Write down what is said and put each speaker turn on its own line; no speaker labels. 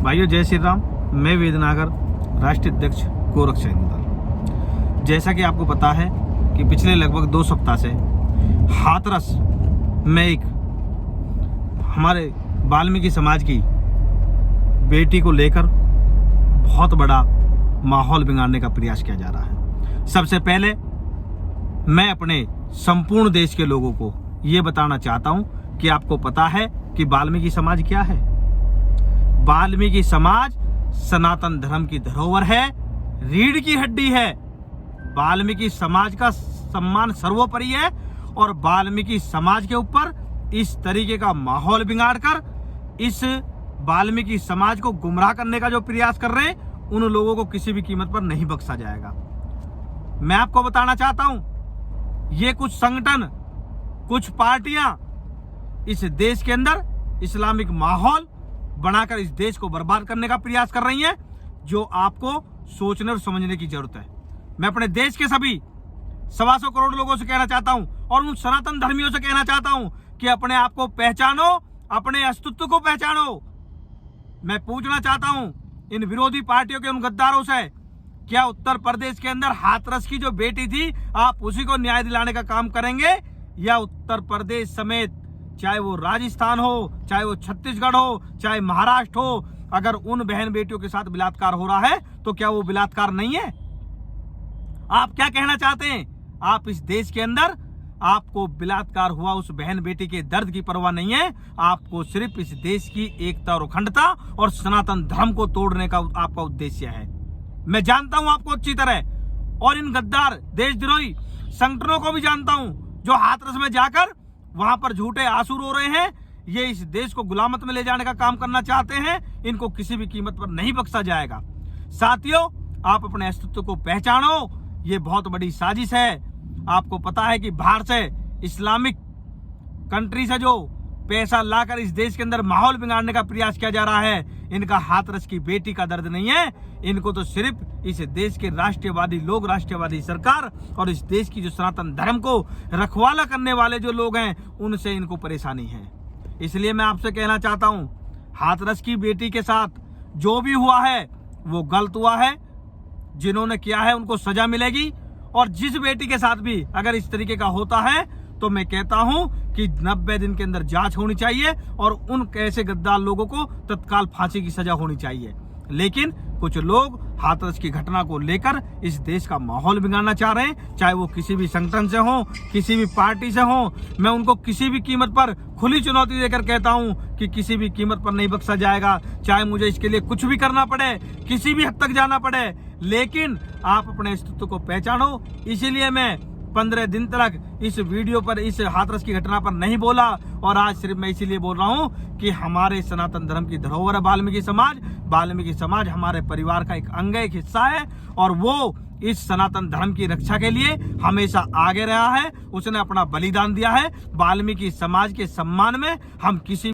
भाइयों जय श्री राम। मैं वेदनागर राष्ट्रीय अध्यक्ष गोरक्षा दल। जैसा कि आपको पता है कि पिछले लगभग 2 सप्ताह से हाथरस में एक हमारे वाल्मीकि समाज की बेटी को लेकर बहुत बड़ा माहौल बिगाड़ने का प्रयास किया जा रहा है। सबसे पहले मैं अपने संपूर्ण देश के लोगों को ये बताना चाहता हूं कि आपको पता है कि वाल्मीकि समाज क्या है। वाल्मीकि समाज सनातन धर्म की धरोहर है, रीढ़ की हड्डी है। वाल्मीकि समाज का सम्मान सर्वोपरि है और वाल्मीकि समाज के ऊपर इस तरीके का माहौल बिगाड़कर इस वाल्मीकि समाज को गुमराह करने का जो प्रयास कर रहे हैं, उन लोगों को किसी भी कीमत पर नहीं बख्शा जाएगा। मैं आपको बताना चाहता हूं, ये कुछ संगठन, कुछ पार्टियां इस देश के अंदर इस्लामिक माहौल बनाकर इस देश को बर्बाद करने का प्रयास कर रही हैं, जो आपको सोचने और समझने की जरूरत है। मैं अपने देश के सभी 125 करोड़ लोगों से कहना चाहता हूं और उन सनातन धर्मियों से कहना चाहता हूं कि अपने आप को पहचानो, अपने अस्तित्व को पहचानो। मैं पूछना चाहता हूं इन विरोधी पार्टियों के उन गद्दारों से, क्या उत्तर प्रदेश के अंदर हाथरस की जो बेटी थी, आप उसी को न्याय दिलाने का काम करेंगे, या उत्तर प्रदेश समेत चाहे वो राजस्थान हो, चाहे वो छत्तीसगढ़ हो, चाहे महाराष्ट्र हो, अगर उन बहन बेटियों के साथ बलात्कार हो रहा है तो क्या वो बलात्कार नहीं है? आप क्या कहना चाहते हैं? आप इस देश के अंदर आपको बलात्कार हुआ उस बहन बेटी के दर्द की परवाह नहीं है। आपको सिर्फ इस देश की एकता और अखंडता और सनातन धर्म को तोड़ने का आपका उद्देश्य है। मैं जानता हूं आपको अच्छी तरह, और इन गद्दार देशद्रोही संगठनों को भी जानता हूं, जो हाथरस में जाकर वहां पर झूठे आंसू रो रहे हैं। ये इस देश को गुलामत में ले जाने का काम करना चाहते हैं। इनको किसी भी कीमत पर नहीं बख्शा जाएगा। साथियों, आप अपने अस्तित्व को पहचानो। ये बहुत बड़ी साजिश है। आपको पता है कि बाहर से इस्लामिक कंट्री से जो पैसा लाकर इस देश के अंदर माहौल बिगाड़ने का प्रयास किया जा रहा है, इनका हाथरस की बेटी का दर्द नहीं है। इनको तो सिर्फ इस देश के राष्ट्रवादी लोग, राष्ट्रवादी सरकार और इस देश की जो सनातन धर्म को रखवाला करने वाले जो लोग हैं, उनसे इनको परेशानी है। इसलिए मैं आपसे कहना चाहता हूं, हाथरस की बेटी के साथ जो भी हुआ है वो गलत हुआ है। जिन्होंने किया है उनको सजा मिलेगी, और जिस बेटी के साथ भी अगर इस तरीके का होता है तो मैं कहता हूं कि 90 दिन के अंदर जांच होनी चाहिए और उन ऐसे गद्दार लोगों को तत्काल फांसी की सजा होनी चाहिए। लेकिन कुछ लोग हाथरस की घटना को लेकर इस देश का माहौल बिगाड़ना चाह रहे हैं, चाहे वो किसी भी संगठन से हो, किसी भी पार्टी से हो। मैं उनको किसी भी कीमत पर खुली चुनौती देकर कहता हूं कि किसी भी कीमत पर नहीं बख्शा जाएगा, चाहे मुझे इसके लिए कुछ भी करना पड़े, किसी भी हद तक जाना पड़े। लेकिन आप अपने अस्तित्व को पहचानो। इसीलिए मैं 15 दिन तक इस वीडियो पर, इस हाथरस की घटना पर नहीं बोला, और आज सिर्फ मैं इसीलिए बोल रहा हूं कि हमारे सनातन धर्म की धरोहर है वाल्मीकि समाज। वाल्मीकि समाज हमारे परिवार का एक अंग है, एक हिस्सा है, और वो इस सनातन धर्म की रक्षा के लिए हमेशा आगे रहा है। उसने अपना बलिदान दिया है। वाल्मीकि समाज के सम्मान में हम किसी